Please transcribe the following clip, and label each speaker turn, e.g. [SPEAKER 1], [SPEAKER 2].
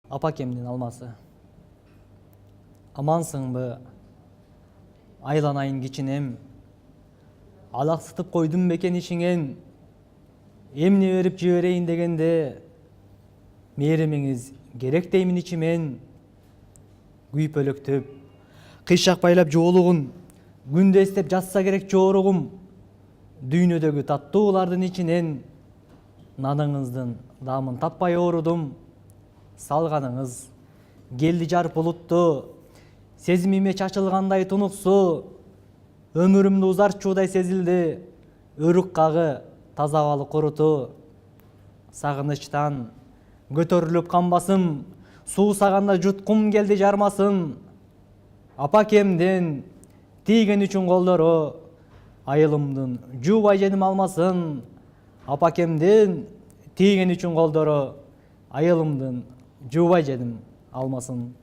[SPEAKER 1] Апакемдин алмасы. Амансыңбы? Айланайын кичинем. Алаксытып койдум бекен ишиңен. Эмне берип жиберейин дегенде, мээримиңиз керек деймин ичимен. Күйүп өлөктөп, кыйшак байлап жоолугун, күндө эстеп жатса керек жооругум. Дүйнөдөгү таттуулардын ичинен наныңыздын даамын таппай оорудум. Салганыңыз келди жарып булутту, сезимиме чачылгандай тунуксу. Өмүрүмдү узартчуудай сезилди, өрүк кагы таза абалы куруту. Сагынычтан көтөрүлүп камбасым, суусаганда жуткум келди жармасын. Апакемдин тийген үчүн колдору, айылымдын жуубай жедим алмасын. Апакемдин тийген үчүн колдору, айылымдын жуубай жедим алмасын.